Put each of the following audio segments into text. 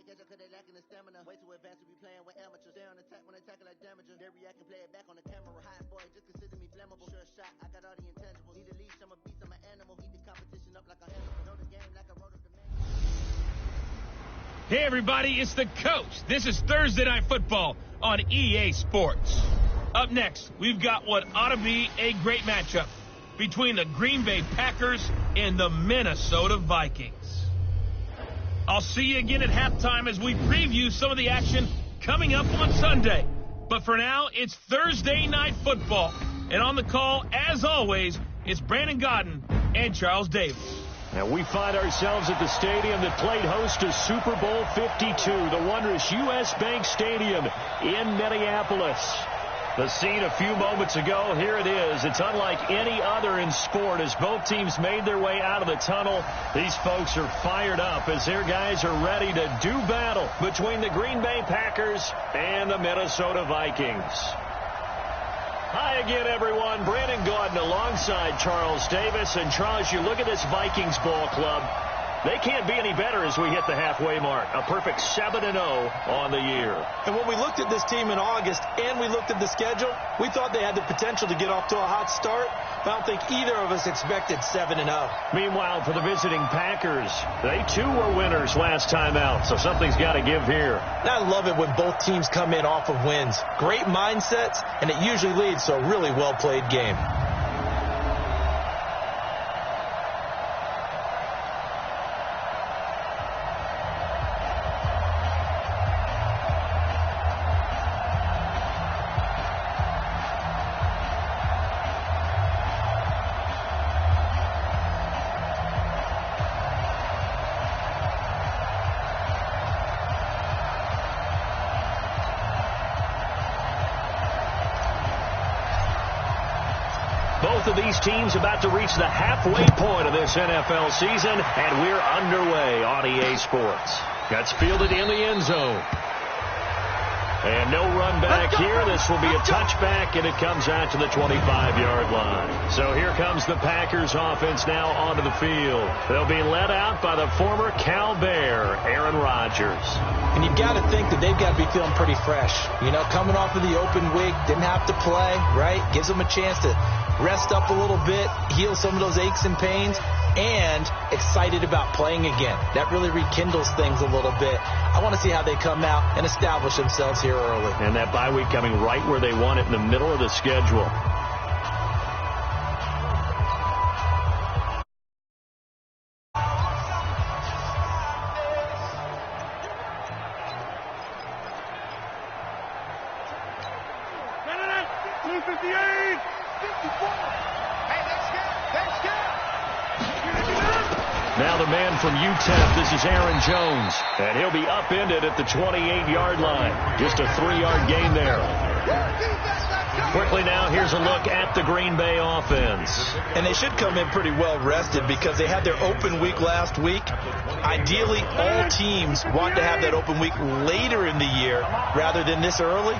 catch up 'cause they lacking the stamina. Way too advanced to be playing with amateurs. Stay on attack when they tackle like damager. They react and play it back on the camera. Hot boy, just consider me flammable. Sure shot, I got all the intangibles. Need a leash, I'm a beast, I'm an animal. Eat the competition up like a animal. Know the game like I wrote up the manual. Hey, everybody, it's the coach. This is Thursday Night Football on EA Sports. Up next, we've got what ought to be a great matchup between the Green Bay Packers and the Minnesota Vikings. I'll see you again at halftime as we preview some of the action coming up on Sunday. But for now, it's Thursday Night Football. And on the call, as always, it's Brandon Godden and Charles Davis. And we find ourselves at the stadium that played host to Super Bowl 52, the wondrous U.S. Bank Stadium in Minneapolis. The scene a few moments ago, here it is. It's unlike any other in sport as both teams made their way out of the tunnel. These folks are fired up as their guys are ready to do battle between the Green Bay Packers and the Minnesota Vikings. Hi again, everyone. Brandon Gaudin alongside Charles Davis. And, Charles, you look at this Vikings ball club. They can't be any better as we hit the halfway mark. A perfect 7-0 on the year. And when we looked at this team in August and we looked at the schedule, we thought they had the potential to get off to a hot start. But I don't think either of us expected 7-0. Meanwhile, for the visiting Packers, they too were winners last time out, so something's got to give here. And I love it when both teams come in off of wins. Great mindsets, and it usually leads to a really well-played game. Both of these teams about to reach the halfway point of this NFL season, and we're underway on EA Sports. That's fielded in the end zone. And no run back here. This will be a touchback, and it comes out to the 25-yard line. So here comes the Packers offense now onto the field. They'll be led out by the former Cal Bear, Aaron Rodgers. And you've got to think that they've got to be feeling pretty fresh. You know, coming off of the open week, didn't have to play, right? Gives them a chance to rest up a little bit, heal some of those aches and pains, and excited about playing again. That really rekindles things a little bit. I want to see how they come out and establish themselves here early. And that bye week coming right where they want it in the middle of the schedule. Now the man from UTEP, this is Aaron Jones, and he'll be upended at the 28-yard line. Just a 3-yard gain there. Quickly now, here's a look at the Green Bay offense. And they should come in pretty well rested because they had their open week last week. Ideally, all teams want to have that open week later in the year rather than this early.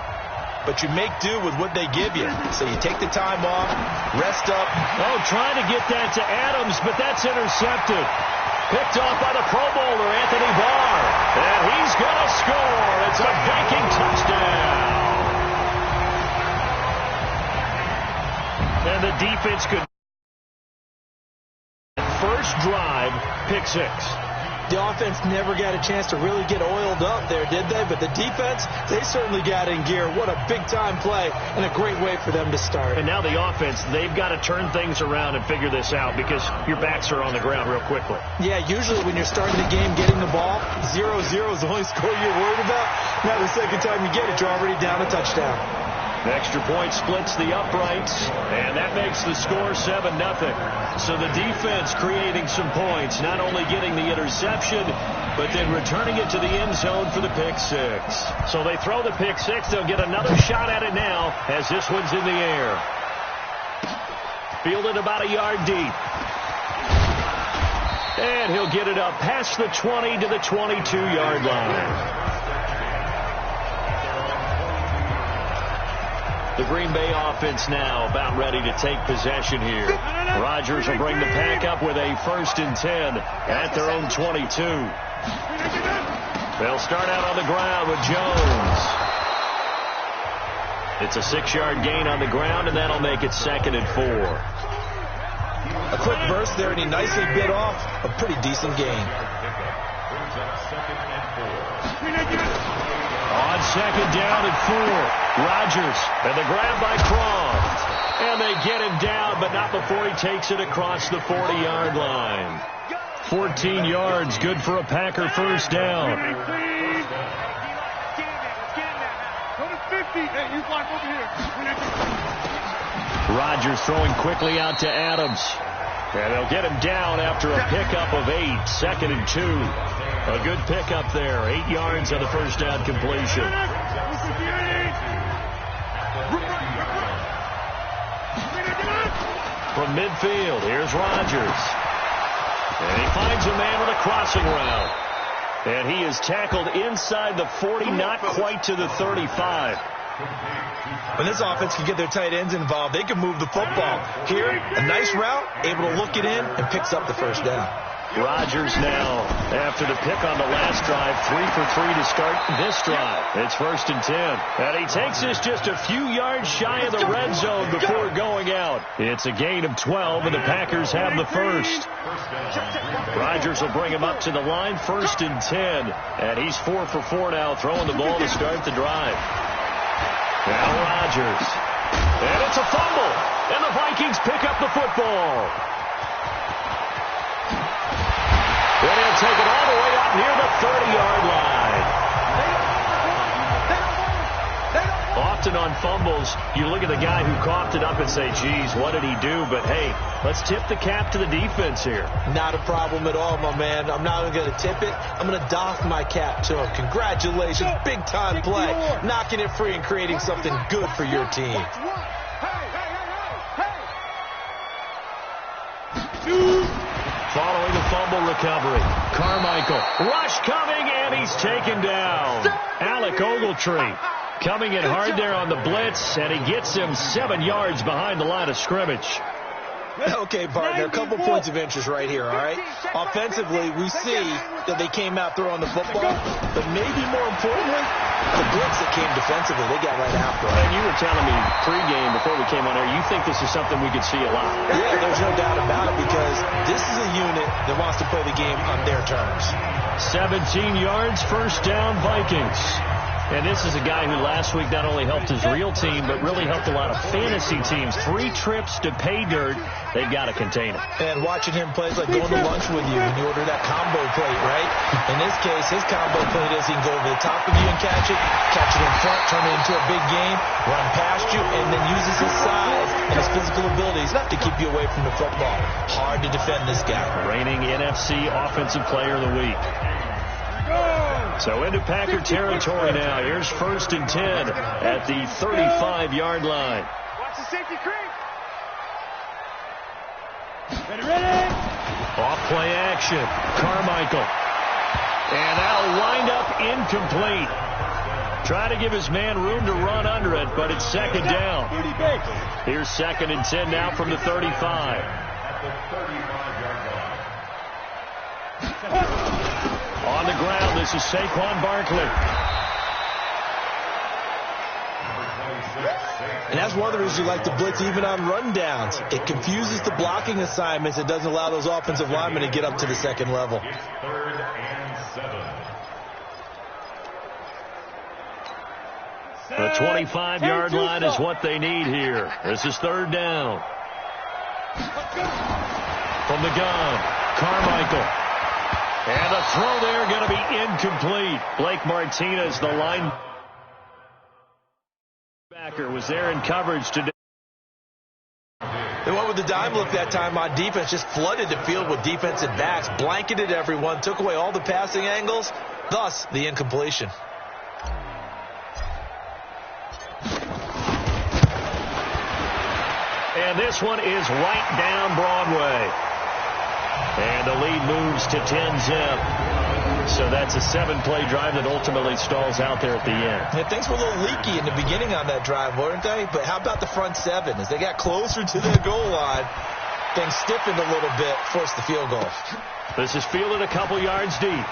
But you make do with what they give you. So you take the time off, rest up. Oh, trying to get that to Adams, but that's intercepted. Picked off by the Pro Bowler, Anthony Barr. And he's going to score. It's a Viking touchdown. And the defense could. First drive, pick 6. The offense never got a chance to really get oiled up there, did they? But the defense, they certainly got in gear. What a big-time play and a great way for them to start. And now the offense, they've got to turn things around and figure this out because your backs are on the ground real quickly. Yeah, usually when you're starting the game getting the ball, 0-0 is the only score you're worried about. Now the second time you get it, you're already down a touchdown. The extra point splits the uprights, and that makes the score 7-0. So the defense creating some points, not only getting the interception, but then returning it to the end zone for the pick 6. So they throw the pick 6. They'll get another shot at it now as this one's in the air. Fielded about a yard deep. And he'll get it up past the 20 to the 22-yard line. The Green Bay offense now about ready to take possession here. Rodgers will bring the pack up with a 1st and 10 at their own 22. They'll start out on the ground with Jones. It's a 6-yard gain on the ground, and that'll make it 2nd and 4. A quick burst there, and he nicely bit off a pretty decent gain. On 2nd down and 4, Rodgers, and the grab by Croft. And they get him down, but not before he takes it across the 40-yard line. 14 yards, good for a Packer first down. Rodgers throwing quickly out to Adams. And they'll get him down after a pickup of 8, 2nd and 2. A good pickup there, 8 yards on the first down completion. From midfield, here's Rodgers. And he finds a man with a crossing route. And he is tackled inside the 40, not quite to the 35. When this offense can get their tight ends involved, they can move the football. Here, a nice route, able to look it in, and picks up the first down. Rodgers now, after the pick on the last drive, 3 for 3 to start this drive. It's 1st and 10. And he takes this just a few yards shy of the red zone before going out. It's a gain of 12, and the Packers have the first. Rodgers will bring him up to the line, 1st and 10. And he's 4 for 4 now, throwing the ball to start the drive. Now Rodgers. And it's a fumble. And the Vikings pick up the football. And he'll take it all the way up near the 30-yard line. Often on fumbles, you look at the guy who coughed it up and say, geez, what did he do? But, hey, let's tip the cap to the defense here. Not a problem at all, my man. I'm not even going to tip it. I'm going to doff my cap to him. Congratulations. Big-time play. Knocking it free and creating something good for your team. Following the fumble recovery, Carmichael, rush coming, and he's taken down. Alec Ogletree coming in hard there on the blitz, and he gets him 7 yards behind the line of scrimmage. Okay, partner, a couple points of interest right here, all right? Offensively, we see that they came out throwing the football, but maybe more importantly, the blitz that came defensively, they got right after it. And you were telling me pregame before we came on air, you think this is something we could see a lot. Yeah, there's no doubt about it, because this is a unit that wants to play the game on their terms. 17 yards, first down, Vikings. And this is a guy who last week not only helped his real team, but really helped a lot of fantasy teams. 3 trips to pay dirt. They've got to contain him. And watching him play is like going to lunch with you when you order that combo plate, right? In this case, his combo plate is he can go over the top of you and catch it in front, turn it into a big game, run past you, and then uses his size and his physical abilities to keep you away from the football. Hard to defend this guy. Reigning NFC Offensive Player of the Week. So into Packer territory now. Here's 1st and 10 at the 35-yard line. Watch the safety creep. Ready. Off play action. Carmichael. And that'll wind up incomplete. Try to give his man room to run under it, but it's 2nd down. Here's 2nd and 10 now from the 35. On the ground, this is Saquon Barkley. And that's one of the reasons you like to blitz even on rundowns. It confuses the blocking assignments. It doesn't allow those offensive linemen to get up to the second level. 3rd and 7. The 25-yard line is what they need here. This is 3rd down. From the gun, Carmichael. And the throw there going to be incomplete. Blake Martinez, the linebacker, was there in coverage today. They went with the dime look that time on defense, just flooded the field with defensive backs, blanketed everyone, took away all the passing angles, thus the incompletion. And this one is right down Broadway. And the lead moves to 10-zip. So that's a 7-play drive that ultimately stalls out there at the end. Yeah, things were a little leaky in the beginning on that drive, weren't they? But how about the front 7? As they got closer to their goal line, things stiffened a little bit, forced the field goal. This is fielded a couple yards deep.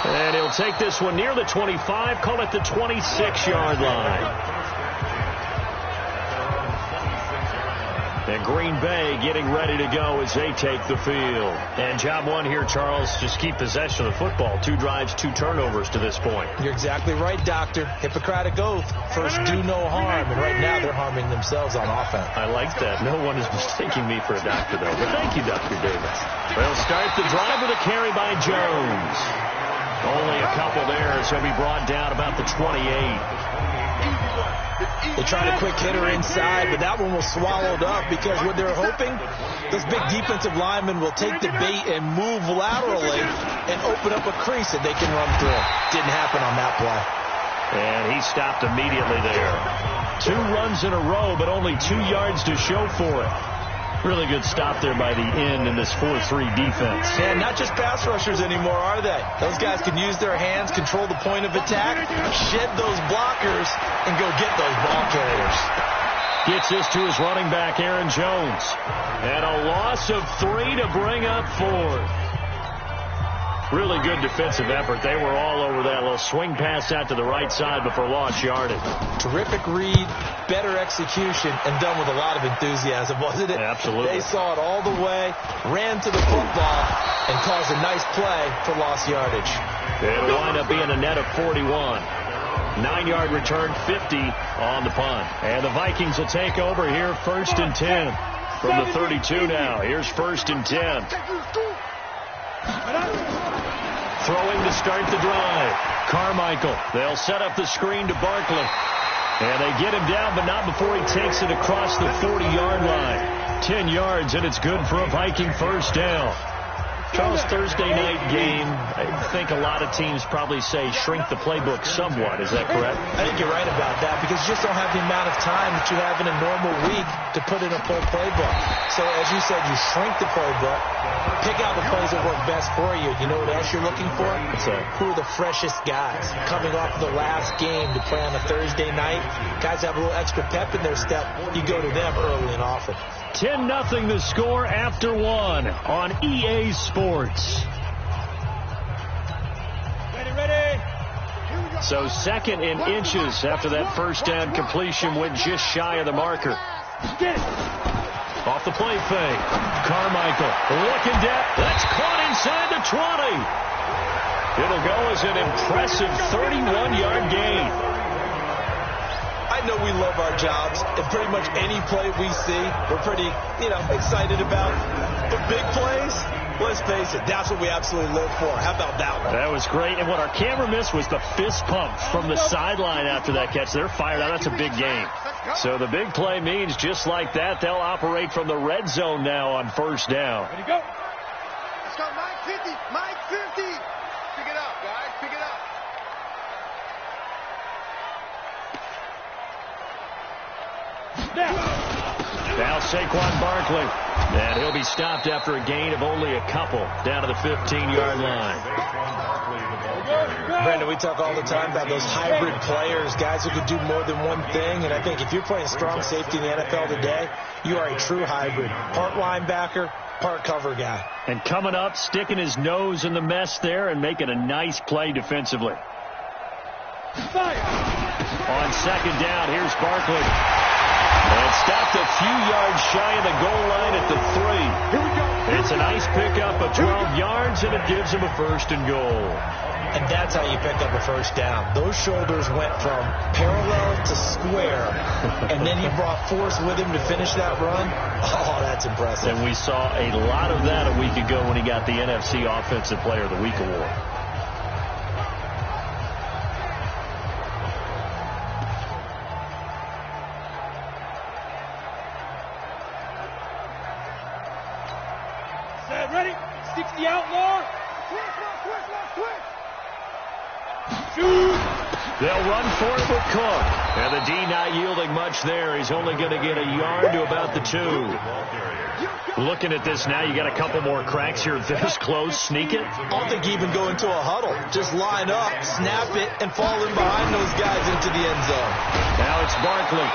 And he'll take this one near the 25, call it the 26-yard line. And Green Bay getting ready to go as they take the field. And job one here, Charles, just keep possession of the football. 2 drives, 2 turnovers to this point. You're exactly right, Doctor. Hippocratic oath. First, do no harm. And right now, they're harming themselves on offense. I like that. No one is mistaking me for a doctor, though. But thank you, Dr. Davis. They'll start the drive with a carry by Jones. Only a couple there, so he'll be brought down about the 28. They tried a quick hitter inside, but that one was swallowed up because what they're hoping, those big defensive linemen will take the bait and move laterally and open up a crease that they can run through. Didn't happen on that play. And he stopped immediately there. 2 runs in a row, but only 2 yards to show for it. Really good stop there by the end in this 4-3 defense. Yeah, not just pass rushers anymore, are they? Those guys can use their hands, control the point of attack, shed those blockers, and go get those ball carriers. Gets this to his running back, Aaron Jones. And a loss of 3 to bring up 4. Really good defensive effort. They were all over that little swing pass out to the right side before lost yardage. Terrific read, better execution, and done with a lot of enthusiasm, wasn't it? Absolutely. They saw it all the way, ran to the football, and caused a nice play for lost yardage. It'll wind up being a net of 41. 9-yard return, 50 on the punt. And the Vikings will take over here, 1st and 10 from the 32 now. Here's 1st and 10. Throwing to start the drive. Carmichael. They'll set up the screen to Barkley. And they get him down, but not before he takes it across the 40-yard line. 10 yards, and it's good for a Viking first down. Charles, Thursday night game, I think a lot of teams probably say shrink the playbook somewhat. Is that correct? I think you're right about that because you just don't have the amount of time that you have in a normal week to put in a full playbook. So, as you said, you shrink the playbook, pick out the plays that work best for you. You know what else you're looking for? Who are the freshest guys coming off of the last game to play on a Thursday night? Guys have a little extra pep in their step. You go to them early and often. 10-0 the score after 1 on EA Sports. Ready. So 2nd in inches after that first down completion went just shy of the marker. Off the play fake. Carmichael looking down. That's caught inside the 20. It'll go as an impressive 31-yard gain. I know we love our jobs, and pretty much any play we see, we're pretty, excited about. But big plays, let's face it, that's what we absolutely live for. How about that one? That was great. And what our camera missed was the fist pump from the sideline after that catch. They're fired out. That's a big game. So the big play means just like that, they'll operate from the red zone now on first down. Ready, go. Let's go, Mike 50. Mike 50. Pick it up, guys. Pick it up. Now Saquon Barkley. And he'll be stopped after a gain of only a couple down to the 15-yard line. Brandon, we talk all the time about those hybrid players, guys who can do more than one thing. And I think if you're playing strong safety in the NFL today, you are a true hybrid. Part linebacker, part cover guy. And coming up, sticking his nose in the mess there and making a nice play defensively. On 2nd down, here's Barkley. And stopped a few yards shy of the goal line at the 3. Here we go. It's a nice pickup of 12 yards, and it gives him a 1st and goal. And that's how you pick up a first down. Those shoulders went from parallel to square, and then he brought force with him to finish that run. Oh, that's impressive. And we saw a lot of that a week ago when he got the NFC Offensive Player of the Week award. Ready? 60 outlaw. Switch. Shoot. They'll run for it with Cook. And the D not yielding much there. He's only going to get a yard to about the 2. Looking at this now, you got a couple more cracks here. This close, sneak it. I don't think even go into a huddle. Just line up, snap it, and fall in behind those guys into the end zone. Now it's Barkley.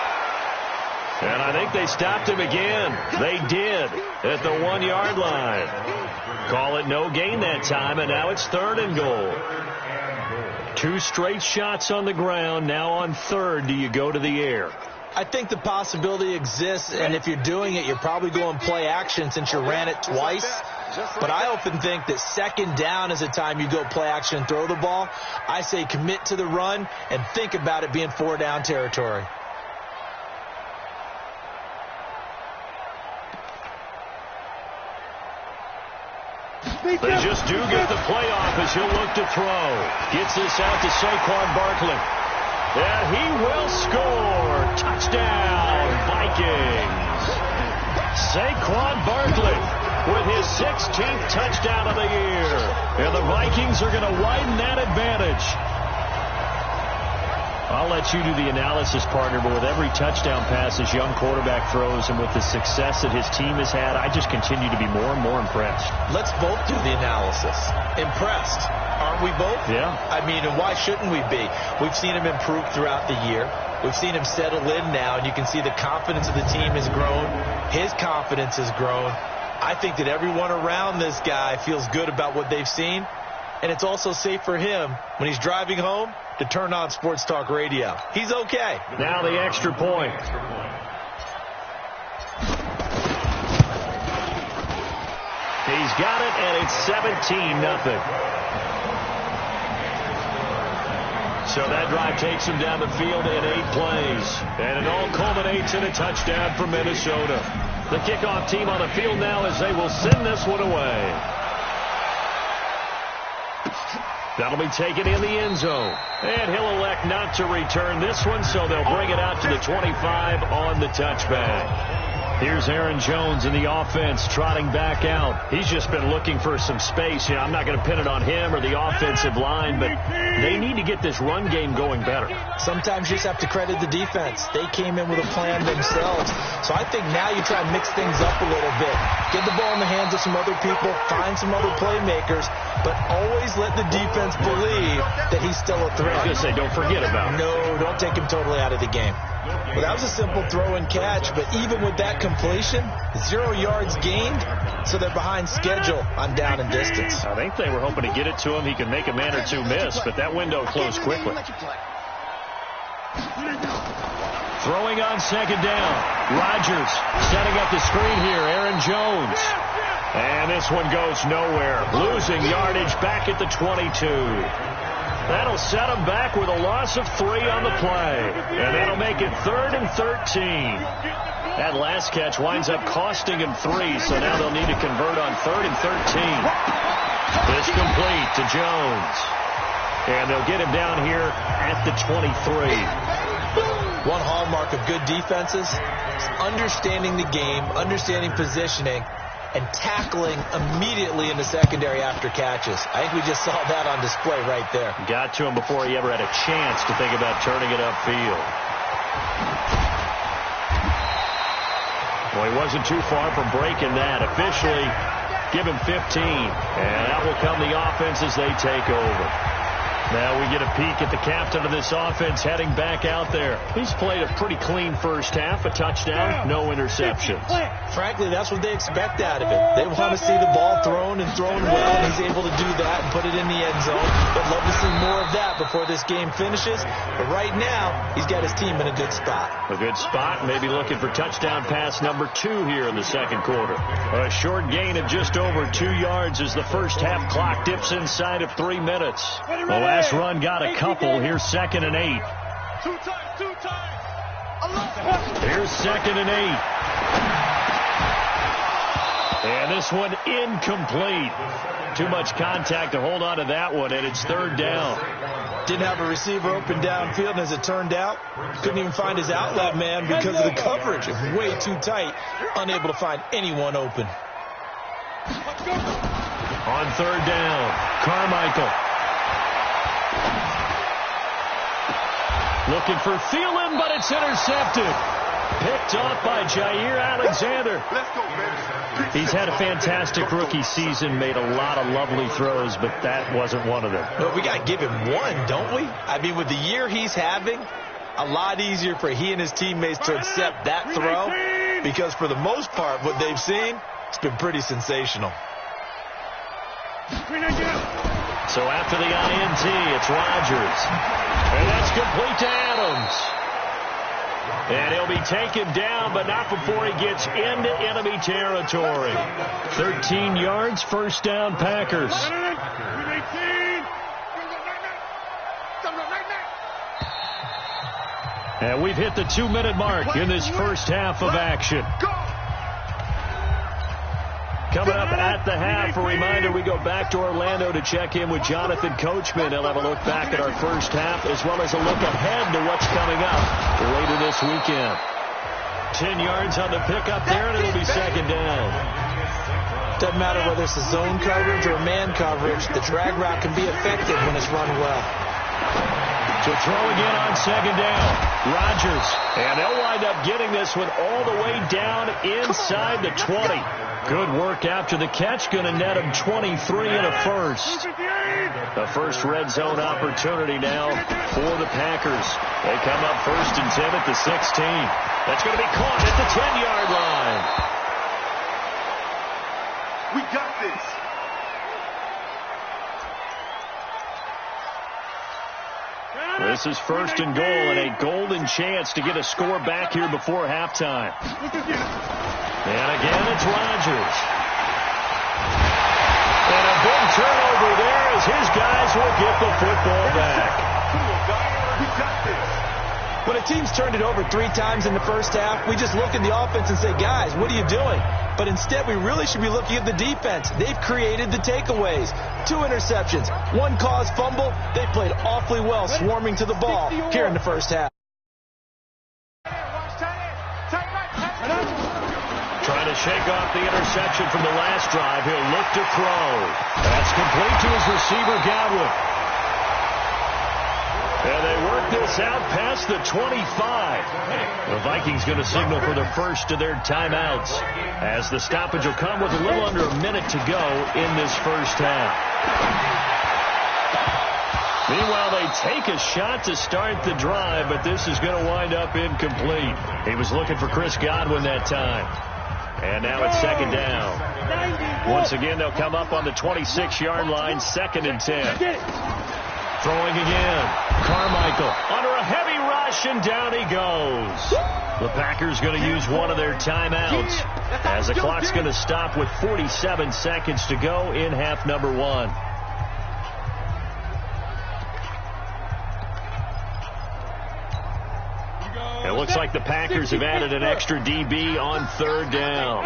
And I think they stopped him again. They did at the 1-yard line. Call it no gain that time, and now it's 3rd and goal. 2 straight shots on the ground. Now on 3rd, do you go to the air? I think the possibility exists, and if you're doing it, you're probably going play action since you ran it twice. But I often think that 2nd down is the time you go play action and throw the ball. I say commit to the run and think about it being 4-down territory. They just do get the play off as he'll look to throw. Gets this out to Saquon Barkley. And he will score. Touchdown, Vikings. Saquon Barkley with his 16th touchdown of the year. And the Vikings are going to widen that advantage. I'll let you do the analysis, partner, but with every touchdown pass this young quarterback throws and with the success that his team has had, I just continue to be more and more impressed. Let's both do the analysis. Impressed. Aren't we both? Yeah. I mean, and why shouldn't we be? We've seen him improve throughout the year. We've seen him settle in now, and you can see the confidence of the team has grown. His confidence has grown. I think that everyone around this guy feels good about what they've seen, and it's also safe for him when he's driving home to turn on Sports Talk Radio. He's okay. Now the extra point. He's got it, and it's 17-0. So that drive takes him down the field in 8 plays. And it all culminates in a touchdown for Minnesota. The kickoff team on the field now as they will send this one away. That'll be taken in the end zone. And he'll elect not to return this one, so they'll bring it out to the 25 on the touchback. Here's Aaron Jones in the offense trotting back out. He's just been looking for some space. You know, I'm not going to pin it on him or the offensive line, but they need to get this run game going better. Sometimes you just have to credit the defense. They came in with a plan themselves. So I think now you try and mix things up a little bit. Get the ball in the hands of some other people, find some other playmakers, but always let the defense believe that he's still a threat. I was going to say, don't forget about him. No, don't take him totally out of the game. Well, that was a simple throw and catch, but even with that completion, 0 yards gained, so they're behind schedule on down and distance. I think they were hoping to get it to him. He could make a man or two miss, but that window closed quickly. Throwing on 2nd down. Rodgers setting up the screen here. Aaron Jones. And this one goes nowhere. Losing yardage back at the 22. That'll set him back with a loss of 3 on the play. And that'll make it 3rd and 13. That last catch winds up costing him 3, so now they'll need to convert on 3rd and 13. It's complete to Jones. And they'll get him down here at the 23. One hallmark of good defenses is understanding the game, understanding positioning, and tackling immediately in the secondary after catches. I think we just saw that on display right there. Got to him before he ever had a chance to think about turning it upfield. Well, he wasn't too far from breaking that. Officially, give him 15. And out will come the offense as they take over. Now we get a peek at the captain of this offense heading back out there. He's played a pretty clean first half, a touchdown, no interceptions. Frankly, that's what they expect out of it. They want to see the ball thrown and thrown well, and he's able to do that and put it in the end zone. They'd love to see more of that before this game finishes. But right now, he's got his team in a good spot. A good spot, maybe looking for touchdown pass number 2 here in the second quarter. A short gain of just over 2 yards as the first half clock dips inside of 3 minutes. The last run got a couple. Here's 2nd and 8. Here's 2nd and 8. And this one incomplete. Too much contact to hold on to that one, and it's 3rd down. Didn't have a receiver open downfield, and as it turned out, couldn't even find his outlet man because of the coverage. Way too tight, unable to find anyone open. On 3rd down, Carmichael. Looking for Thielen, but it's intercepted. Picked off by Jair Alexander. He's had a fantastic rookie season, made a lot of lovely throws, but that wasn't one of them. No, we got to give him one, don't we? I mean, with the year he's having, a lot easier for he and his teammates to accept that throw because for the most part, what they've seen, it's been pretty sensational. So after the INT, it's Rodgers. And that's complete to Adams. And he'll be taken down, but not before he gets into enemy territory. 13 yards, first down, Packers. And we've hit the 2-minute mark in this first half of action. Coming up at the half, a reminder, we go back to Orlando to check in with Jonathan Coachman. He'll have a look back at our first half as well as a look ahead to what's coming up later this weekend. 10 yards on the pickup there, and it'll be second down. Doesn't matter whether it's a zone coverage or man coverage, the drag route can be effective when it's run well. To throw again on second down, Rodgers. And they'll wind up getting this one all the way down inside the 20. Good work after the catch. Going to net him 23 and a first. The first red zone opportunity now for the Packers. They come up 1st and 10 at the 16. That's going to be caught at the 10-yard line. We got this. This is 1st and goal and a golden chance to get a score back here before halftime. And again, it's Rodgers. And a big turnover there as his guys will get the football back. We got this. When a team's turned it over 3 times in the first half, we just look at the offense and say, guys, what are you doing? But instead, we really should be looking at the defense. They've created the takeaways. 2 interceptions, 1 caused fumble. They played awfully well swarming to the ball here in the first half. Trying to shake off the interception from the last drive. He'll look to throw. That's complete to his receiver, Godwin. And they work this out past the 25. The Vikings going to signal for the first of their timeouts as the stoppage will come with a little under a minute to go in this first half. Meanwhile, they take a shot to start the drive, but this is going to wind up incomplete. He was looking for Chris Godwin that time. And now it's second down. Once again, they'll come up on the 26-yard line, 2nd and 10. Throwing again. Carmichael under a heavy rush, and down he goes. The Packers going to use one of their timeouts as the clock's going to stop with 47 seconds to go in half number 1. It looks like the Packers have added an extra DB on 3rd down.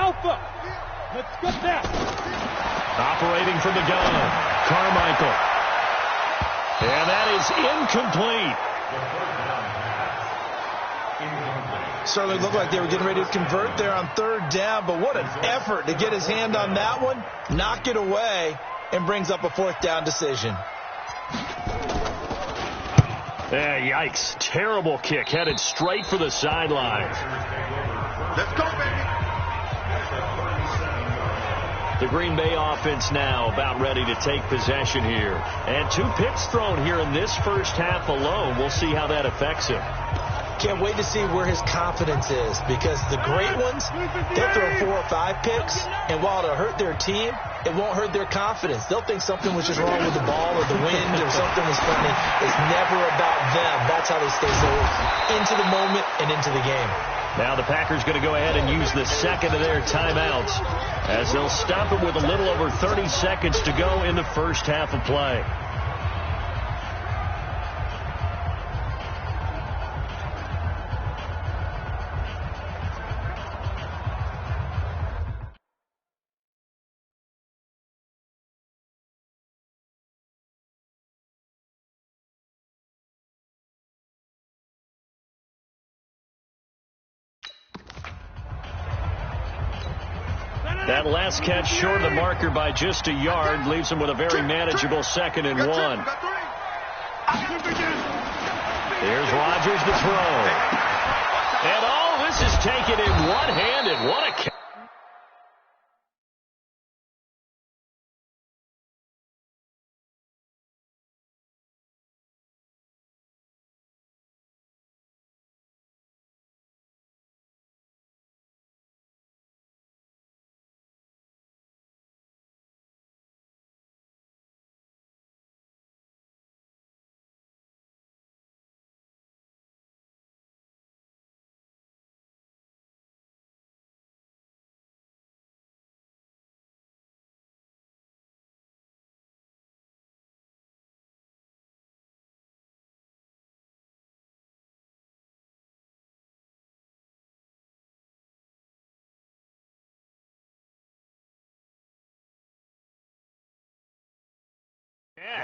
Operating from the gun, Carmichael. And that is incomplete. Certainly looked like they were getting ready to convert there on 3rd down, but what an effort to get his hand on that one, knock it away, and brings up a 4th down decision. Yikes. Terrible kick headed straight for the sideline. Let's go, baby. The Green Bay offense now about ready to take possession here. And 2 picks thrown here in this first half alone. We'll see how that affects him. Can't wait to see where his confidence is, because the great ones, they'll throw 4 or 5 picks, and while it'll hurt their team, it won't hurt their confidence. They'll think something was just wrong with the ball or the wind or something was funny. It's never about them. That's how they stay so into the moment and into the game. Now the Packers going to go ahead and use the second of their timeouts as they'll stop it with a little over 30 seconds to go in the first half of play. That last catch short of the marker by just a yard leaves him with a very manageable 2nd and 1. Here's Rodgers to throw. And all this is taken in one-handed. What a catch.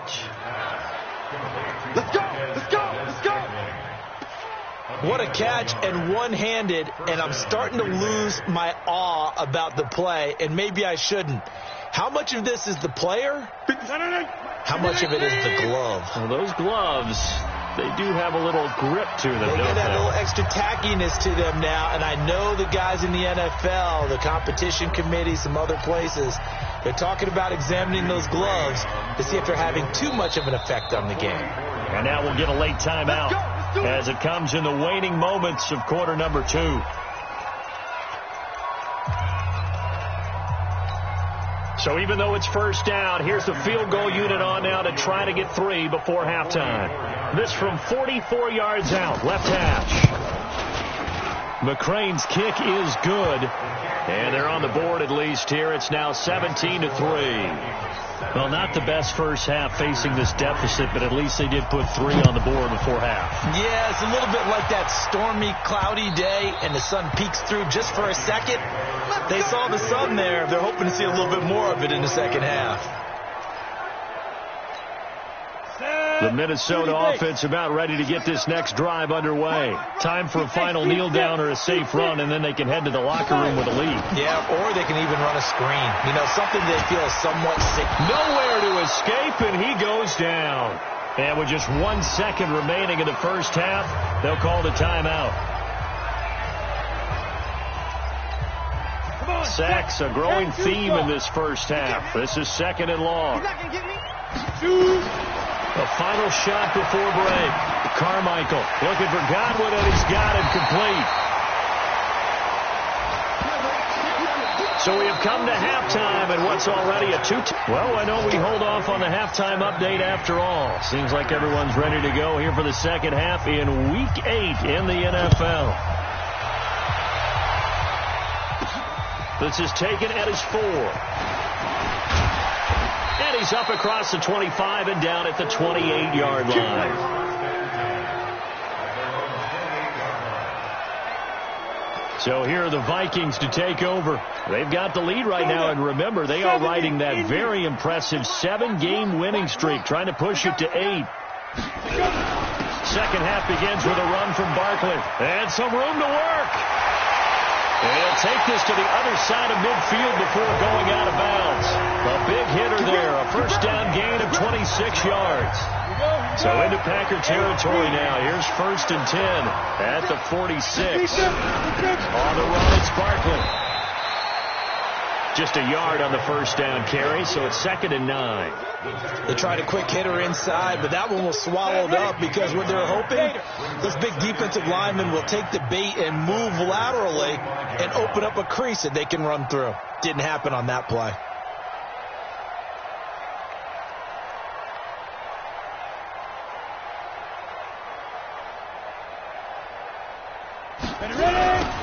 catch. Let's go! Let's go! Let's go! What a catch, and one-handed, and I'm starting to lose my awe about the play, and maybe I shouldn't. How much of this is the player? How much of it is the glove? Well, those gloves, they do have a little grip to them, They don't get that they? little extra tackiness to them now, and I know the guys in the NFL, the competition committee, some other places, they're talking about examining those gloves to see if they're having too much of an effect on the game. And now we'll get a late timeout as it comes in the waning moments of quarter number 2. So even though it's first down, here's the field goal unit on now to try to get 3 before halftime. This from 44 yards out, left hash. McCrane's kick is good. And they're on the board at least here. It's now 17-3. Well, not the best first half facing this deficit, but at least they did put 3 on the board before half. Yeah, it's a little bit like that stormy, cloudy day, and the sun peeks through just for a second. They saw the sun there. They're hoping to see a little bit more of it in the second half. The Minnesota offense about ready to get this next drive underway. Time for a final kneel down or a safe run, and then they can head to the locker room with a lead. Yeah, or they can even run a screen. You know, something they feel somewhat sick. Nowhere to escape, and he goes down. And with just 1 second remaining in the first half, they'll call the timeout. Sacks, a growing theme in this first half. This is 2nd and long. You're not going to get me? The final shot before break. Carmichael looking for Godwin, and he's got him complete. So we have come to halftime, and what's already a 2-2. Well, I know we hold off on the halftime update after all. Seems like everyone's ready to go here for the second half in Week 8 in the NFL. This is taken at his 4. And he's up across the 25 and down at the 28-yard line. So here are the Vikings to take over. They've got the lead right now, and remember, they are riding that very impressive 7-game winning streak, trying to push it to 8. Second half begins with a run from Barkley. And some room to work. And he'll take this to the other side of midfield before going out of bounds. A big hitter there, a first down gain of 26 yards. So into Packer territory now. Here's 1st and 10 at the 46. On the run, it's Barkley. Just a yard on the first down carry, so it's 2nd and 9. They tried a quick hitter inside, but that one was swallowed up because what they're hoping, this big defensive lineman will take the bait and move laterally and open up a crease that they can run through. Didn't happen on that play.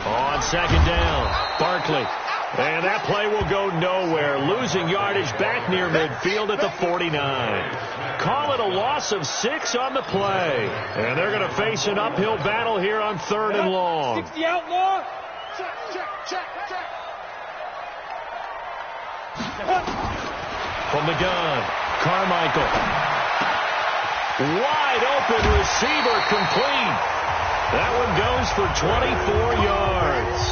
On 2nd down, Barkley. And that play will go nowhere. Losing yardage back near midfield at the 49. Call it a loss of 6 on the play. And they're going to face an uphill battle here on 3rd and long. 60 outlaw. Check. From the gun, Carmichael. Wide open receiver complete. That one goes for 24 yards.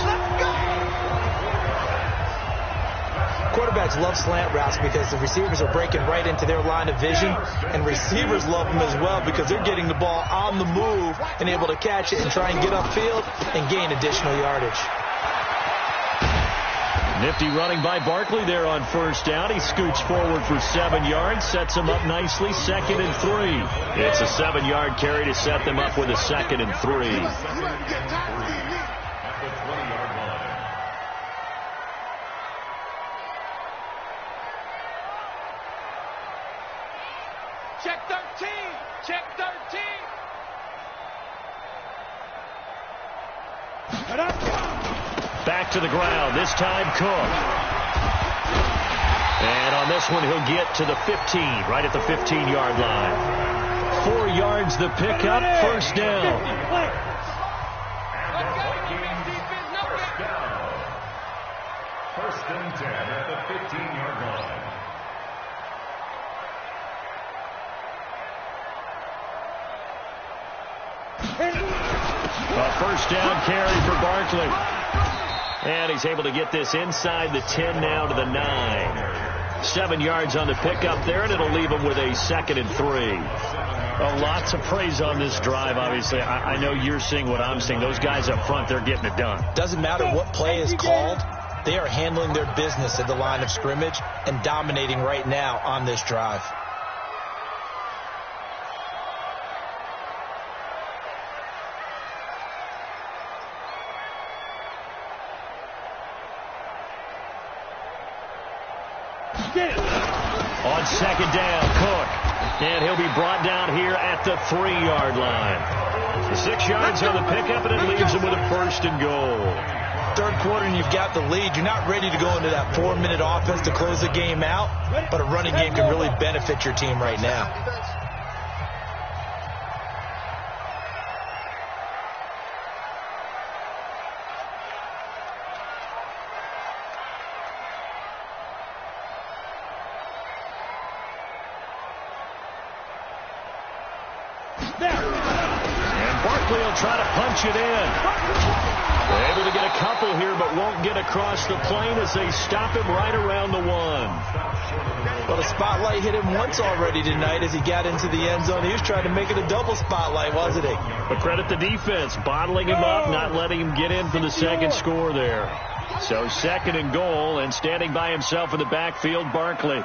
Quarterbacks love slant routes because the receivers are breaking right into their line of vision, and receivers love them as well because they're getting the ball on the move and able to catch it and try and get upfield and gain additional yardage. Nifty running by Barkley there on first down. He scoots forward for 7 yards, sets him up nicely, 2nd and 3. It's a 7-yard carry to set them up with a 2nd and 3. Check 13. Check 13. Back to the ground, this time Cook. And on this one, he'll get to the 15, right at the 15-yard line. 4 yards the pickup, first down. First and 10 at the 15-yard line. first down carry for Barkley. And he's able to get this inside the 10 now to the 9. 7 yards on the pickup there, and it'll leave him with a 2nd and 3. Well, lots of praise on this drive, obviously. I know you're seeing what I'm seeing. Those guys up front, they're getting it done. Doesn't matter what play is called. They are handling their business at the line of scrimmage and dominating right now on this drive. On 2nd down, Cook. And he'll be brought down here at the 3-yard line. 6 yards on the pickup, and it leaves him with a 1st and goal. Third quarter and you've got the lead. You're not ready to go into that 4-minute offense to close the game out, but a running game can really benefit your team right now. And Barkley will try to punch it in. They're able to get a couple here, but won't get across the plane as they stop him right around the 1. Well, the spotlight hit him once already tonight as he got into the end zone. He was trying to make it a double spotlight, wasn't he? But credit the defense, bottling him up, not letting him get in for the second score there. So 2nd and goal, and standing by himself in the backfield, Barkley.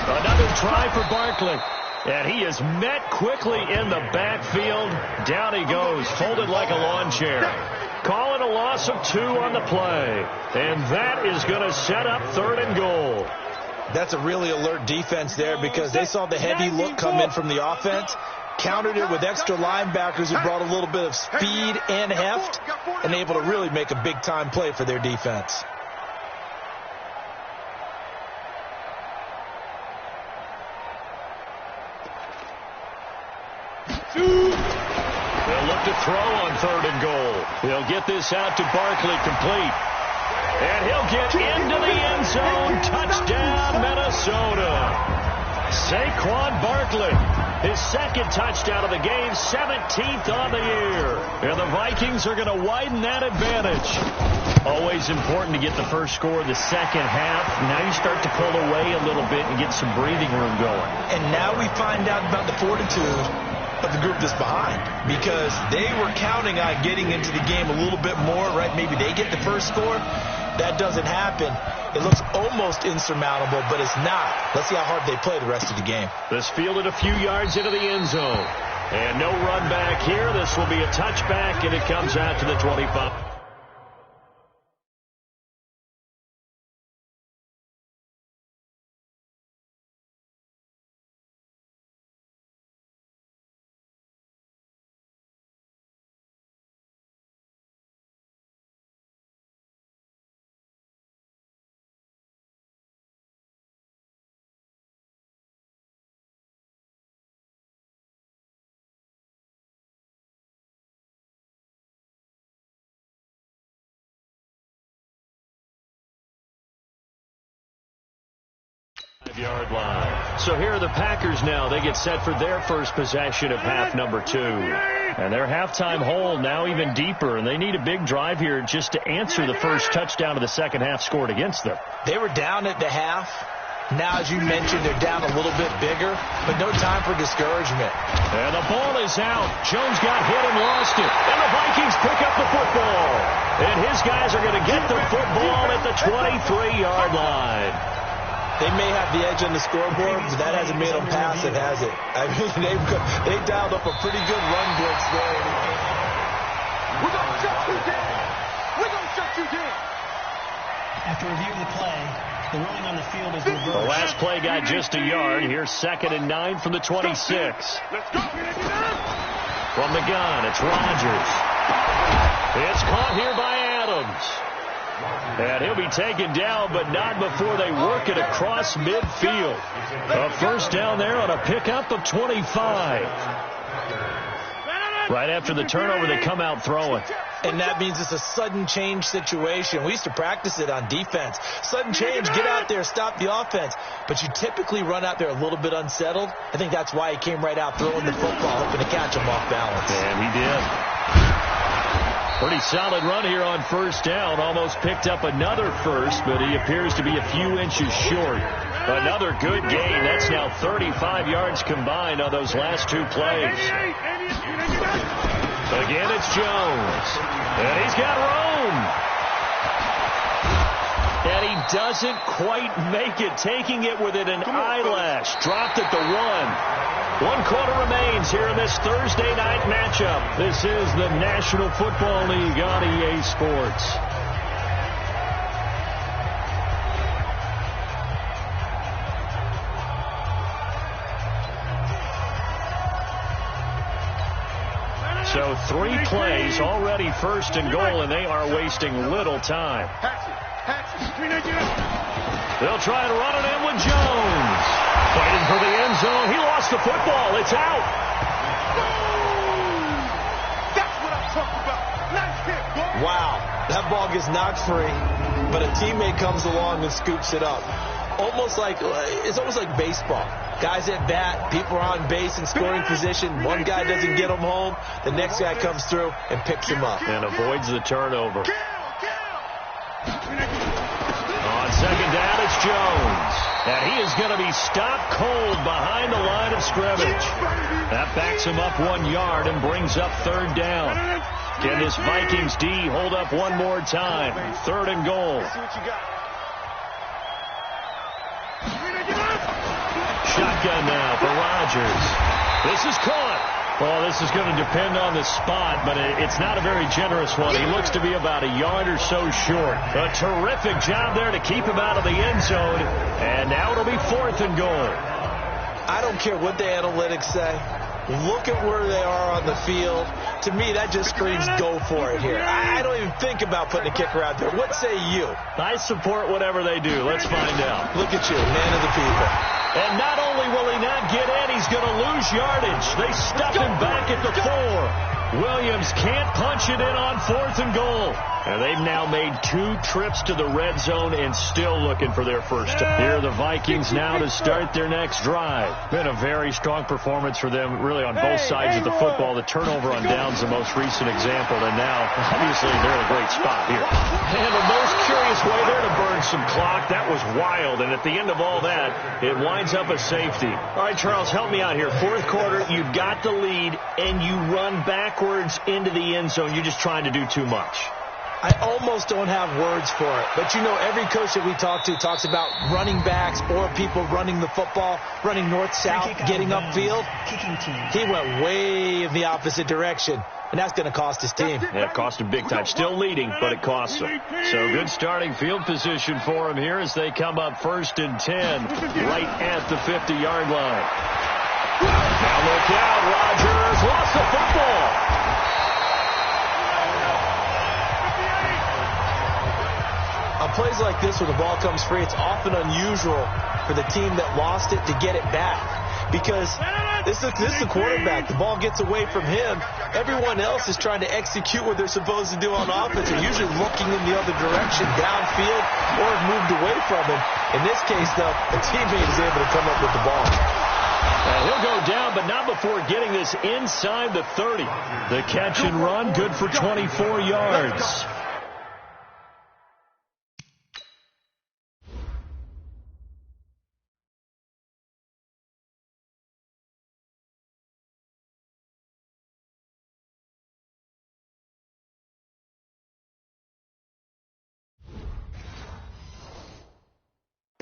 Another try for Barkley. And he is met quickly in the backfield. Down he goes, folded like a lawn chair. Calling a loss of 2 on the play. And that is going to set up 3rd and goal. That's a really alert defense there because they saw the heavy look come in from the offense, countered it with extra linebackers who brought a little bit of speed and heft, and able to really make a big-time play for their defense. They'll look to throw on 3rd and goal. They'll get this out to Barkley complete. And he'll get into the end zone. Touchdown, Minnesota. Saquon Barkley, his 2nd touchdown of the game, 17th on the year. And the Vikings are going to widen that advantage. Always important to get the first score of the second half. Now you start to pull away a little bit and get some breathing room going. And now we find out about the fortitude of the group that's behind, because they were counting on getting into the game a little bit more, right? Maybe they get the first score. That doesn't happen. It looks almost insurmountable, but it's not. Let's see how hard they play the rest of the game. This fielded a few yards into the end zone. And no run back here. This will be a touchback, and it comes out to the 25. Yard line. So here are the Packers now. They get set for their first possession of half number 2. And their halftime hole now even deeper, and they need a big drive here just to answer the first touchdown of the second half scored against them. They were down at the half. Now, as you mentioned, they're down a little bit bigger, but no time for discouragement. And the ball is out. Jones got hit and lost it. And the Vikings pick up the football. And his guys are going to get the football at the 23-yard line. They may have the edge on the scoreboard, but that hasn't made them pass it, has it? I mean, they dialed up a pretty good run blitz there. We're going to shut you down. We're going to shut you down. After reviewing the play, the ruling on the field is reversed. The last play got just a yard. Here's 2nd and 9 from the 26. Let's go. From the gun, it's Rodgers. It's caught here by Adams. And he'll be taken down, but not before they work it across midfield. A first down there on a pickup of 25. Right after the turnover, they come out throwing. And that means it's a sudden change situation. We used to practice it on defense. Sudden change, get out there, stop the offense. But you typically run out there a little bit unsettled. I think that's why he came right out throwing the football, hoping to catch him off balance. And he did. Pretty solid run here on first down. Almost picked up another first, but he appears to be a few inches short. Another good gain. That's now 35 yards combined on those last two plays. Again, it's Jones. And he's got room. And he doesn't quite make it, taking it within an eyelash. Dropped at the 1. 1 quarter remains here in this Thursday night matchup. This is the National Football League on EA Sports. So 3 plays, already first and goal, and they are wasting little time. They'll try to run it in with Jones. Fighting for the end zone. He lost the football. It's out. That's what I'm talking about. Nice hit, boy. Wow. That ball gets knocked free, but a teammate comes along and scoops it up. It's almost like baseball. Guys at bat, people are on base in scoring position. One guy doesn't get him home. The next guy comes through and picks him up. And avoids the turnover. On second down, it's Jones. And he is going to be stopped cold behind the line of scrimmage. That backs him up 1 yard and brings up third down. Can this Vikings D hold up one more time? Third and goal. Shotgun now for Rodgers. This is caught. Well, this is going to depend on the spot, but it's not a very generous one. He looks to be about a yard or so short. A terrific job there to keep him out of the end zone. And now it'll be fourth and goal. I don't care what the analytics say. Look at where they are on the field. To me, that just screams go for it here. I don't even think about putting a kicker out there. What say you? I support whatever they do. Let's find out. Look at you, man of the people. And not only will he not get in, he's going to lose yardage. They stuff him back at the 4. Williams can't punch it in on fourth and goal. And they've now made 2 trips to the red zone and still looking for their first. Here are the Vikings now to start their next drive. Been a very strong performance for them, really, on both sides of the football. The turnover on downs, the most recent example, and now, obviously, they're in a great spot here. And the most curious way there to burn some clock. That was wild, and at the end of all that, it winds up a safety. All right, Charles, help me out here. Fourth quarter, you've got the lead, and you run backwards into the end zone. You're just trying to do too much. I almost don't have words for it. But, you know, every coach that we talk to talks about running backs or people running the football, running north-south, getting upfield. He went way in the opposite direction, and that's going to cost his team. Yeah, it cost him big time. Still leading, but it costs him. So good starting field position for him here as they come up first and 10 right at the 50-yard line. Now look out. Rodgers lost the football. On plays like this where the ball comes free, it's often unusual for the team that lost it to get it back. Because this is the quarterback. The ball gets away from him. Everyone else is trying to execute what they're supposed to do on offense. They're usually looking in the other direction, downfield, or have moved away from him. In this case, though, the teammate is able to come up with the ball. He'll go down, but not before getting this inside the 30. The catch and run, good for 24 yards.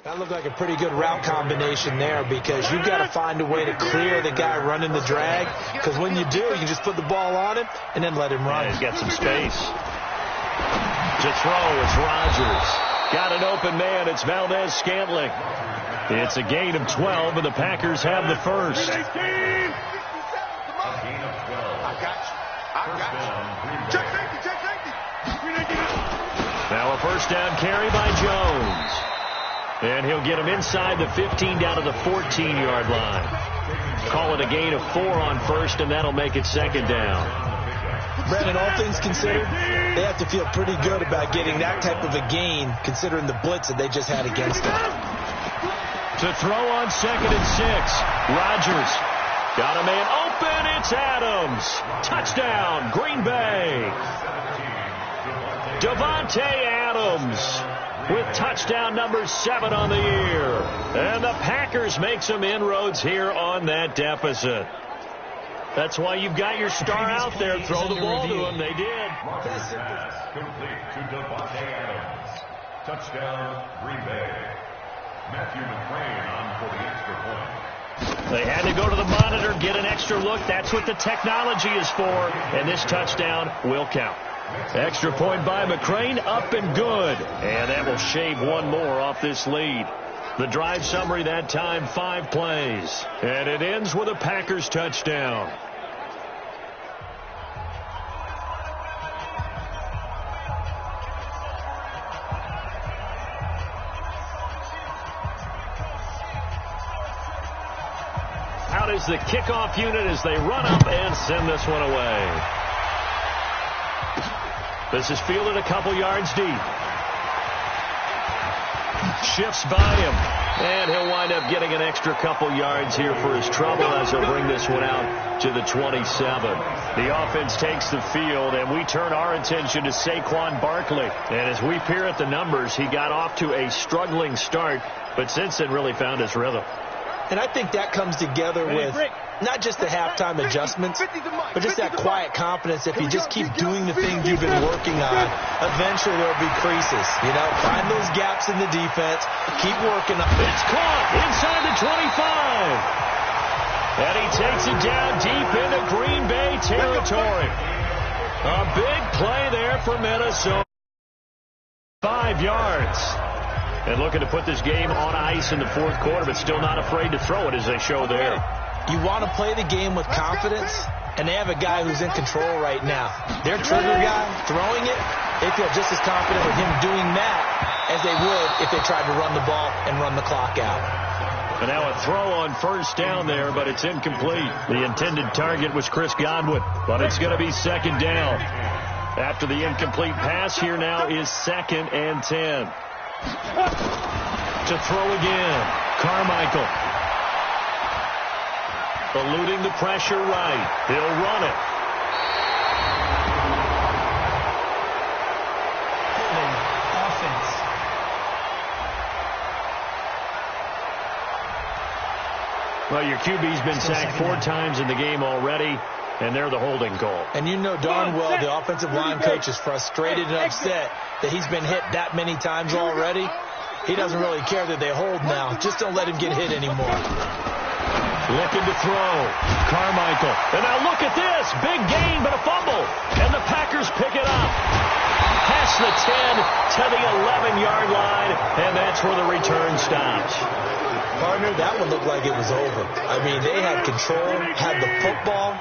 That looked like a pretty good route combination there because you've got to find a way to clear the guy running the drag, because when you do, you just put the ball on him and then let him run. Yeah, he's got some space. To throw, it's Rodgers. Got an open man, it's Valdez-Scantling. It's a gain of 12, and the Packers have the first. I got you. Check safety. Now a first down carry by Jones. And he'll get him inside the 15 down to the 14-yard line. Call it a gain of 4 on first, and that'll make it second down. Brandon, all things considered, they have to feel pretty good about getting that type of a gain, considering the blitz that they just had against them. To throw on 2nd and 6. Rodgers got a man open. It's Adams. Touchdown, Green Bay. Davante Adams with touchdown number 7 on the year. And the Packers make some inroads here on that deficit. That's why you've got your star out there. Throw the ball to him. They did. Pass complete to Davante Adams. Touchdown, Green Bay. Matthew McCrane on for the extra point. They had to go to the monitor, get an extra look. That's what the technology is for. And this touchdown will count. Extra point by McCrane, up and good. And that will shave one more off this lead. The drive summary that time, 5 plays. And it ends with a Packers touchdown. Out is the kickoff unit as they run up and send this one away. This is fielded a couple yards deep. Shifts by him. And he'll wind up getting an extra couple yards here for his trouble as he'll bring this one out to the 27. The offense takes the field, and we turn our attention to Saquon Barkley. And as we peer at the numbers, he got off to a struggling start, but since then really found his rhythm. And I think that comes together with not just the halftime adjustments, but just that quiet confidence. If you just keep doing the things you've been working on, eventually there will be creases. You know, find those gaps in the defense. Keep working on it. It's caught inside the 25. And he takes it down deep into Green Bay territory. A big play there for Minnesota. 5 yards. And looking to put this game on ice in the 4th quarter, but still not afraid to throw it as they show there. You want to play the game with confidence, and they have a guy who's in control right now. Their trigger guy, throwing it, they feel just as confident with him doing that as they would if they tried to run the ball and run the clock out. And now a throw on 1st down there, but it's incomplete. The intended target was Chris Godwin, but it's going to be 2nd down. After the incomplete pass, here now is 2nd and 10. To throw again, Carmichael. Eluding the pressure right. He'll run it. Offense. Well, your QB's been sacked 4 times in the game already, and they're the holding call. And you know darn well the offensive line coach is frustrated and upset that he's been hit that many times already. He doesn't really care that they hold now. Just don't let him get hit anymore. Looking to throw. Carmichael. And now look at this. Big gain, but a fumble. And the Packers pick it up. Past the 10 to the 11-yard line. And that's where the return stops. Partner, that one looked like it was over. I mean, they had control, had the football,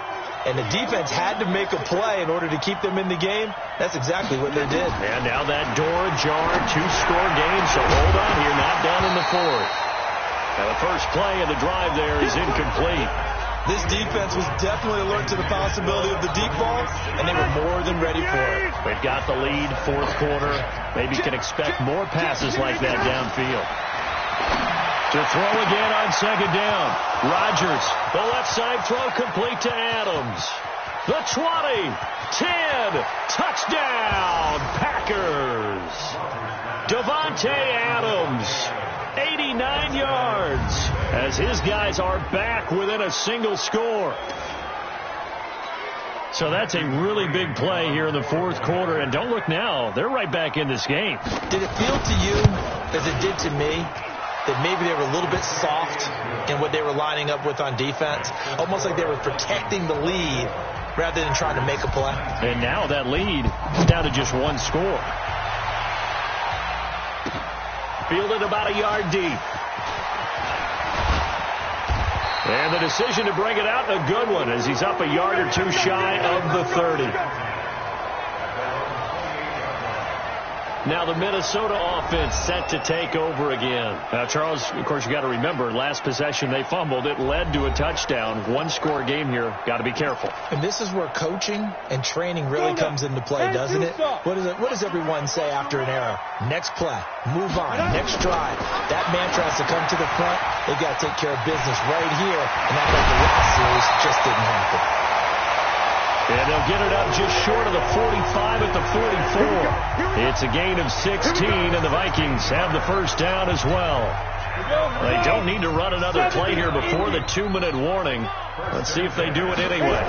and the defense had to make a play in order to keep them in the game. That's exactly what they did. And now that door ajar, 2-score game, so hold on here, not done in the 4th. Now the first play of the drive there is incomplete. This defense was definitely alert to the possibility of the deep ball, and they were more than ready for it. They've got the lead, 4th quarter. Maybe can expect more passes like that downfield. To throw again on 2nd down. Rodgers, the left side throw complete to Adams. The 20, 10, touchdown, Packers. Davante Adams, 89 yards, as his guys are back within a single score. So that's a really big play here in the 4th quarter, and don't look now, they're right back in this game. Did it feel to you, as it did to me, that maybe they were a little bit soft in what they were lining up with on defense? Almost like they were protecting the lead rather than trying to make a play. And now that lead is down to just 1 score. Fielded about a yard deep. And the decision to bring it out, a good one, as he's up a yard or 2 shy of the 30. Now the Minnesota offense set to take over again. Now, Charles, of course, you got to remember, last possession they fumbled. It led to a touchdown. One-score game here. Got to be careful. And this is where coaching and training really comes into play, doesn't it? What does everyone say after an error? Next play, move on, next drive. That mantra has to come to the front. They've got to take care of business right here. And that like the last series just didn't happen. And they'll get it up just short of the 45 at the 44. It's a gain of 16, and the Vikings have the first down as well. They don't need to run another play here before the 2-minute warning. Let's see if they do it anyway.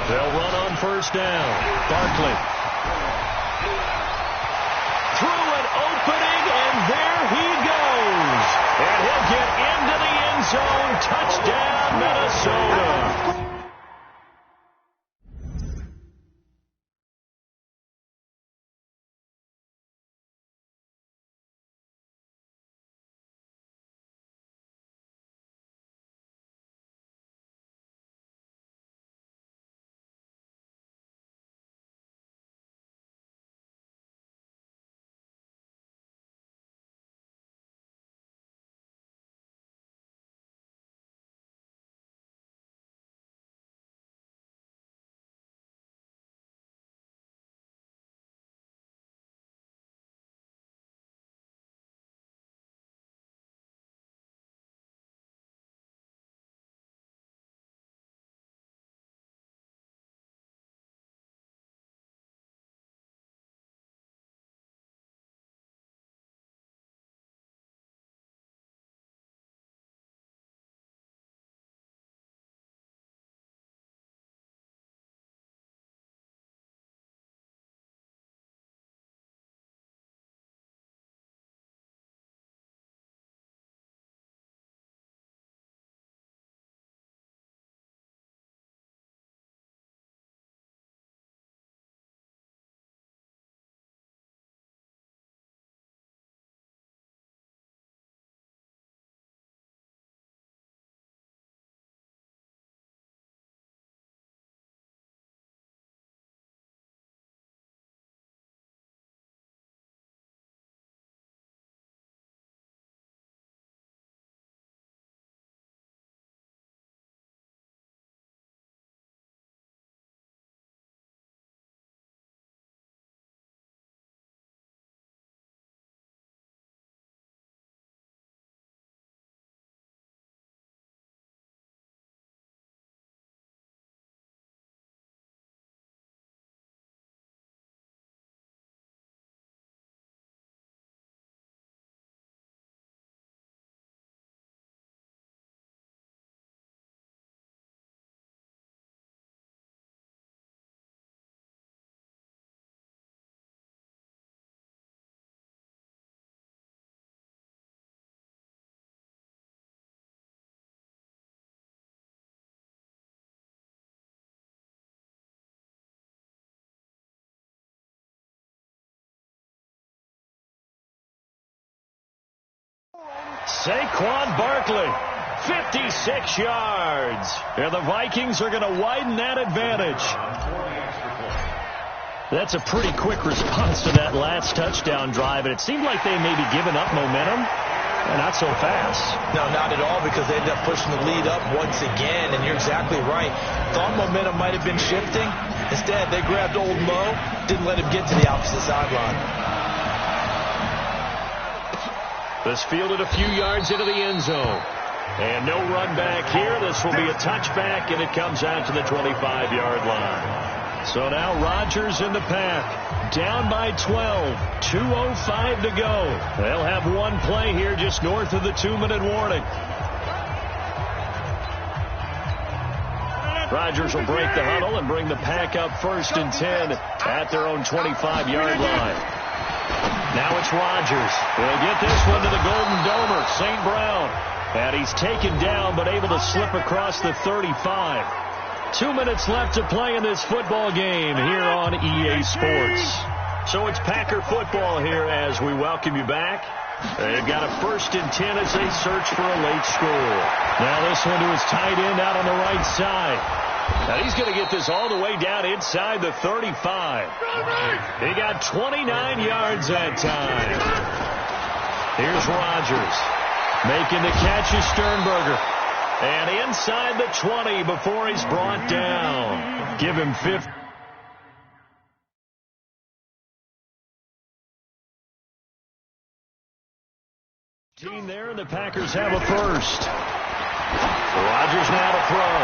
They'll run on first down. Barkley. Through an opening, and there he goes. And he'll get into the end zone. Touchdown, Minnesota. Saquon Barkley, 56 yards. And the Vikings are going to widen that advantage. That's a pretty quick response to that last touchdown drive, and it seemed like they may be giving up momentum. Not so fast. No, not at all, because they ended up pushing the lead up once again, and you're exactly right. Thought momentum might have been shifting. Instead, they grabbed old Mo, didn't let him get to the opposite sideline. This fielded a few yards into the end zone. And no run back here. This will be a touchback, and it comes out to the 25-yard line. So now Rodgers in the pack. Down by 12. 2:05 to go. They'll have one play here just north of the 2-minute warning. Rodgers will break the huddle and bring the pack up 1st and 10 at their own 25-yard line. Now it's Rodgers. He'll get this one to the Golden Domer, St. Brown. And he's taken down but able to slip across the 35. 2 minutes left to play in this football game here on EA Sports. So it's Packer football here as we welcome you back. They've got a 1st and 10 as they search for a late score. Now this one to his tight end out on the right side. Now he's going to get this all the way down inside the 35. He got 29 yards that time. Here's Rodgers. Making the catch is Sternberger. And inside the 20 before he's brought down. Give him 50. There, and the Packers have a first. Rodgers now to throw.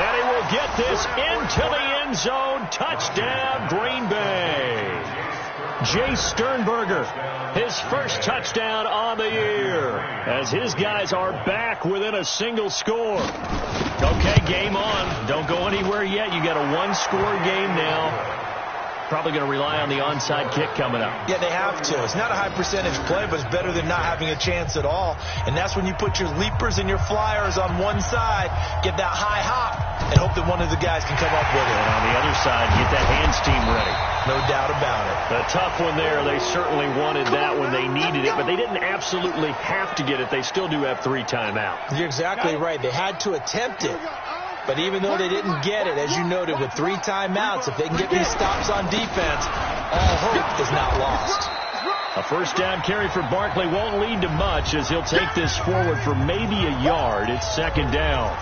And he will get this into the end zone. Touchdown, Green Bay. Jay Sternberger, his first touchdown on the year, as his guys are back within a single score. Okay, game on. Don't go anywhere yet. You got a one-score game now. Probably going to rely on the onside kick coming up. Yeah, they have to. It's not a high percentage play, but it's better than not having a chance at all. And that's when you put your leapers and your flyers on one side, get that high hop, and hope that one of the guys can come up with it. And on the other side, get that hands team ready. No doubt about it. A tough one there. They certainly wanted that when they needed it, but they didn't absolutely have to get it. They still do have 3 timeouts. You're exactly right. They had to attempt it. But even though they didn't get it, as you noted, with 3 timeouts, if they can get these stops on defense, all hope is not lost. A first down carry for Barkley won't lead to much, as he'll take this forward for maybe a yard. It's second down.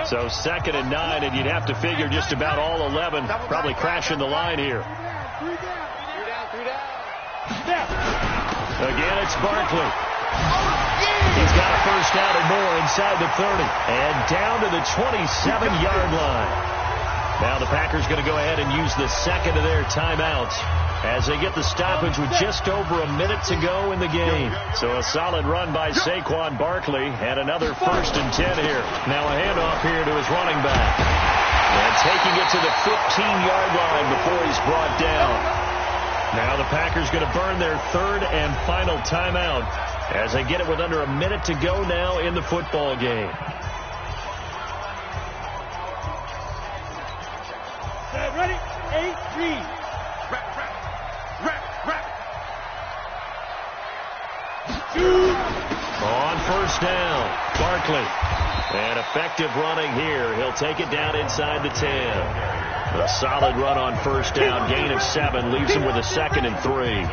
So 2nd and 9, and you'd have to figure just about all 11 probably crashing the line here. Again, it's Barkley. He's got a first down and more inside the 30. And down to the 27-yard line. Now the Packers going to go ahead and use the second of their timeouts as they get the stoppage with just over a minute to go in the game. So a solid run by Saquon Barkley and another 1st and 10 here. Now a handoff here to his running back. And taking it to the 15-yard line before he's brought down. Now the Packers going to burn their 3rd and final timeout as they get it with under a minute to go now in the football game. Ready? 8-3. On first down, Barkley. And effective running here. He'll take it down inside the 10. A solid run on first down. Gain of 7 leaves him with a 2nd and 3.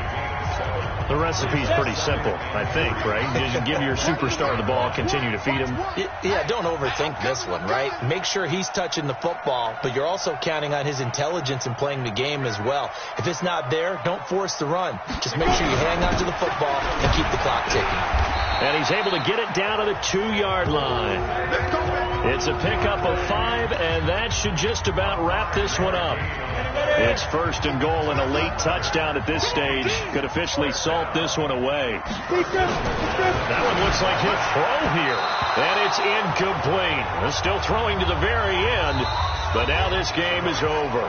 The recipe's pretty simple, I think, right? Just give your superstar the ball, continue to feed him. Yeah, don't overthink this one, right? Make sure he's touching the football, but you're also counting on his intelligence in playing the game as well. If it's not there, don't force the run. Just make sure you hang on to the football and keep the clock ticking. And he's able to get it down to the 2-yard line. It's a pickup of 5, and that should just about wrap this one up. It's 1st and goal, and a late touchdown at this stage could officially salt this one away. That one looks like he'll throw here, and it's incomplete. They're still throwing to the very end, but now this game is over.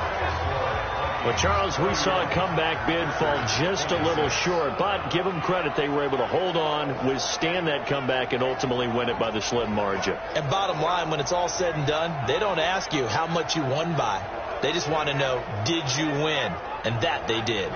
Well, Charles, we saw a comeback bid fall just a little short, but give them credit. They were able to hold on, withstand that comeback, and ultimately win it by the slim margin. And bottom line, when it's all said and done, they don't ask you how much you won by. They just want to know, did you win? And that they did.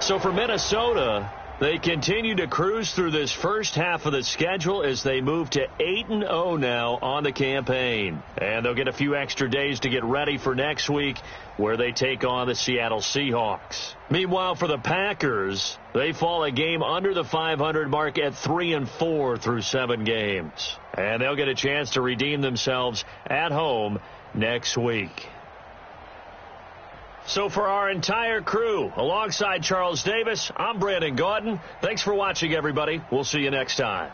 So for Minnesota, they continue to cruise through this first half of the schedule as they move to 8-0 now on the campaign. And they'll get a few extra days to get ready for next week, where they take on the Seattle Seahawks. Meanwhile, for the Packers, they fall a game under the 500 mark at 3-4 through 7 games. And they'll get a chance to redeem themselves at home next week. So for our entire crew, alongside Charles Davis, I'm Brandon Gaudin. Thanks for watching, everybody. We'll see you next time.